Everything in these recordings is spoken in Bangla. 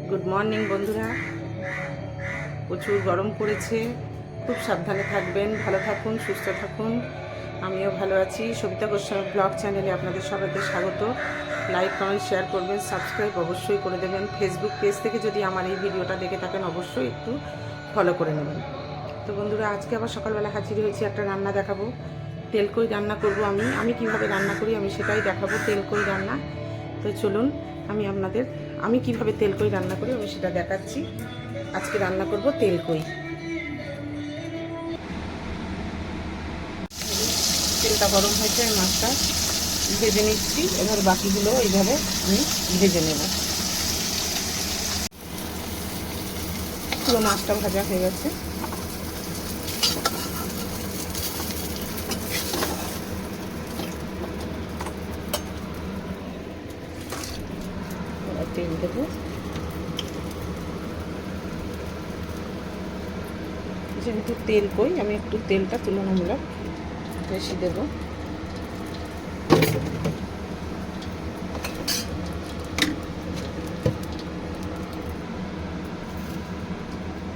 গুড মর্নিং বন্ধুরা। প্রচুর গরম পড়েছে, খুব সাবধানে থাকবেন, ভালো থাকুন, সুস্থ থাকুন। আমিও ভালো আছি। সবিতা গোস্বামী ব্লগ চ্যানেলে আপনাদের সবাইকে স্বাগত। লাইক, কমেন্ট, শেয়ার করবেন, সাবস্ক্রাইব অবশ্যই করে দেবেন। ফেসবুক পেজ থেকে যদি আমার এই ভিডিওটা দেখে থাকেন অবশ্যই একটু ফলো করে নেবেন। তো বন্ধুরা, আজকে আবার সকালবেলা হাজির হয়েছি, একটা রান্না দেখাবো। তেলকই রান্না করব। আমি কিভাবে রান্না করি আমি সেটাই দেখাবো, তেলকই রান্না। তো চলুন আমি কিভাবে তেলকই রান্না করি আমি সেটা দেখাচ্ছি। আজকে রান্না করব তেলকই। তেলটা গরম হয়েছে, আমি মাছটা ভেজে নিচ্ছি। এবার বাকিগুলো এইভাবে আমি ভেজে নেব। পুরো মাছটা ভাজা হয়ে গেছে। তেল দেবো, যেহেতু তেলকই আমি একটু তেলটা তুলনামূলক বেশি দেবো।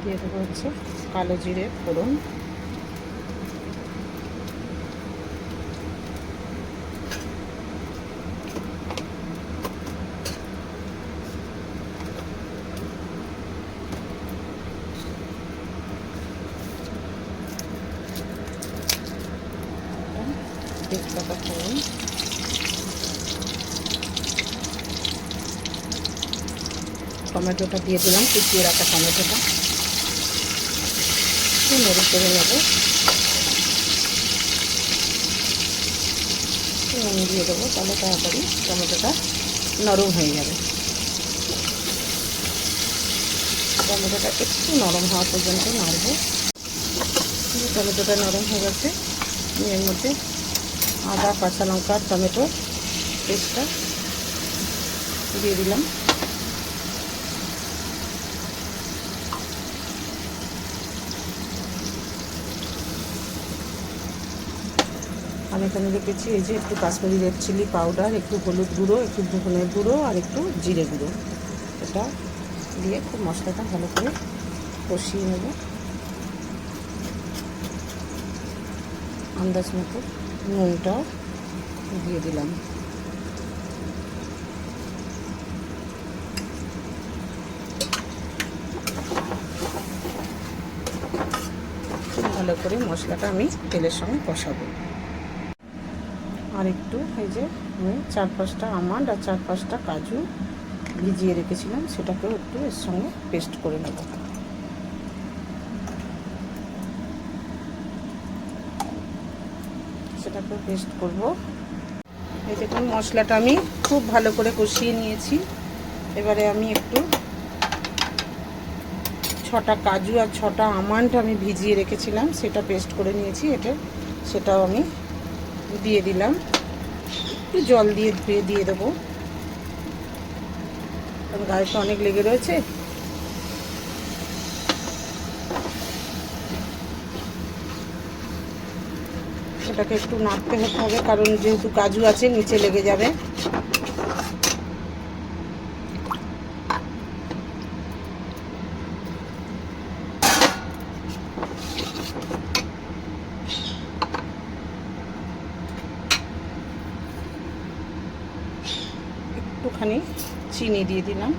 দিয়ে দেবো হচ্ছে কালো জিরে ফোড়ন, তেজপাতা ফোড়ন, টমেটোটা দিয়ে দিলাম, কুচিয়ে রাখা টমেটোটা নেড়ে করে নেব। নুন দিয়ে দেবো, তাহলে তাড়াতাড়ি টমেটোটা নরম হয়ে যাবে। টমেটোটা একটু নরম হওয়া পর্যন্ত নাড়ব। টমেটোটা নরম হয়ে গেছে, আমি এর মধ্যে আদা, কাঁচা লঙ্কা, টমেটো পেস্টটা দিয়ে দিলাম। আমি এখানে রেখেছি এই যে একটু কাশ্মীরি রেড চিলি পাউডার, একটু হলুদ গুঁড়ো, একটু ধনের গুঁড়ো আর একটু জিরে গুঁড়ো। এটা দিয়ে খুব মশলাটা ভালো করে কষিয়ে নেব। আন্দাজ মতো নুনটাও দিয়ে দিলাম। খুব ভালো করে মশলাটা আমি তেলের সঙ্গে কষাবো। আর একটু এই যে আমি 4-5টা আমন্ড আর 4-5টা কাজু ভিজিয়ে রেখেছিলাম, সেটাকেও একটু এর সঙ্গে পেস্ট করে নেব। সেটাকেও পেস্ট করব। এই দেখুন মশলাটা আমি খুব ভালো করে কষিয়ে নিয়েছি। এবারে আমি একটু 6টা কাজু আর 6টা আমন্ড আমি ভিজিয়ে রেখেছিলাম, সেটা পেস্ট করে নিয়েছি। সেটাও আমি দিয়ে দিলাম। একটু জল দিয়ে ধুয়ে দিয়ে দেবো, কারণ গায়ে তো অনেক লেগে রয়েছে। এটাকে একটু নাড়তে হতে হবে, কারণ যেহেতু কাজু আছে নিচে লেগে যাবে। একটুখানি চিনি দিয়ে দিলাম।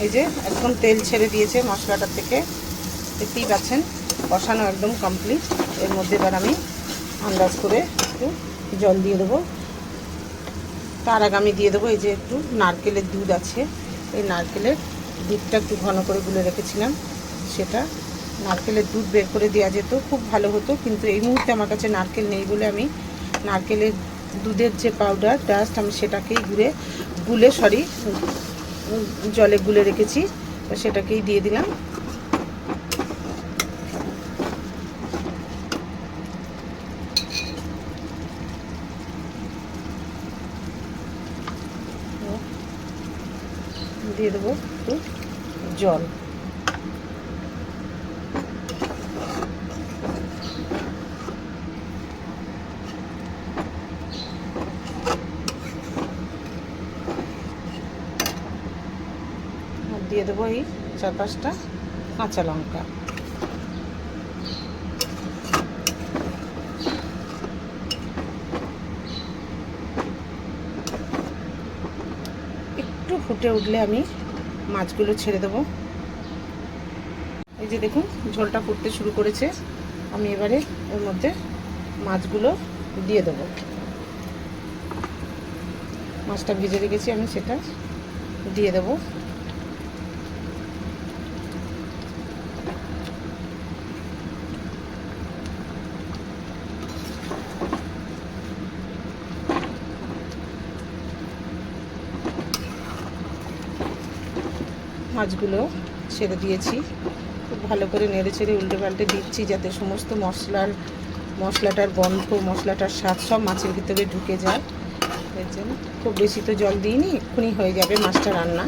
এই যে একদম তেল ছেড়ে দিয়েছে মশলাটার থেকে, দেখতেই পাচ্ছেন কষানো একদম কমপ্লিট। এর মধ্যে এবার আমি আন্দাজ করে একটু জল দিয়ে দেবো। তার আগে আমি দিয়ে দেবো এই যে একটু নারকেলের দুধ আছে, এই নারকেলের দুধটা একটু ঘন করে গুলে রেখেছিলাম, সেটা নারকেলের দুধ বের করে দেওয়া যেত, খুব ভালো হতো, কিন্তু এই মুহূর্তে আমার কাছে নারকেল নেই বলে আমি নারকেলের দুধের যে পাউডার ডাস্ট আমি সেটাকেই গুলে জলে গুলে রেখেছি, সেটাকেই দিয়ে দিলাম। দিয়ে দেবো একটু জল। দিয়ে দেবো এই 4-5টা কাঁচা লঙ্কা। একটু ফুটে উঠলে আমি মাছগুলো ছেড়ে দেবো। এই যে দেখুন ঝোলটা ফুটতে শুরু করেছে, আমি এবারে এর মধ্যে মাছগুলো দিয়ে দেবো। মাছটা ভেজে রেখেছি আমি, সেটা দিয়ে দেবো। মাছগুলো ছেড়ে দিয়েছি, খুব ভালো করে নেড়ে ছেড়ে উল্টে পাল্টে দিচ্ছি, যাতে সমস্ত মশলাটার গন্ধ, মশলাটার স্বাদ সব মাছের ভিতরে ঢুকে যায়। এর জন্য খুব বেশি তো জল দিইনি, এক্ষুনি হয়ে যাবে মাছটা রান্না।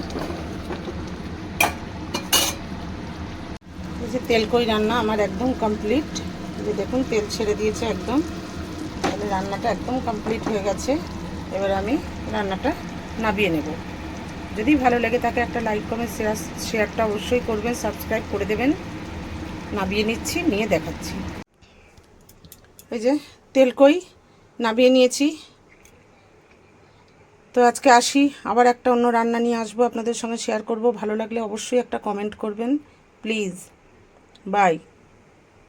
এই যে তেলকই রান্না আমার একদম কমপ্লিট। যে দেখুন তেল ছেড়ে দিয়েছে একদম, তাহলে রান্নাটা একদম কমপ্লিট হয়ে গেছে। এবার আমি রান্নাটা নামিয়ে নেব। যদি ভালো লেগে থাকে একটা লাইক কমেন্ট শেয়ারটা অবশ্যই করবেন, সাবস্ক্রাইব করে দেবেন। নামিয়ে নিচ্ছি, নিয়ে দেখাচ্ছি। এই যে তেলকই নামিয়ে নিয়েছি। তো আজকে আসি, আবার একটা অন্য রান্না নিয়ে আসবো, আপনাদের সঙ্গে শেয়ার করব। ভালো লাগলে অবশ্যই একটা কমেন্ট করবেন প্লিজ। বাই।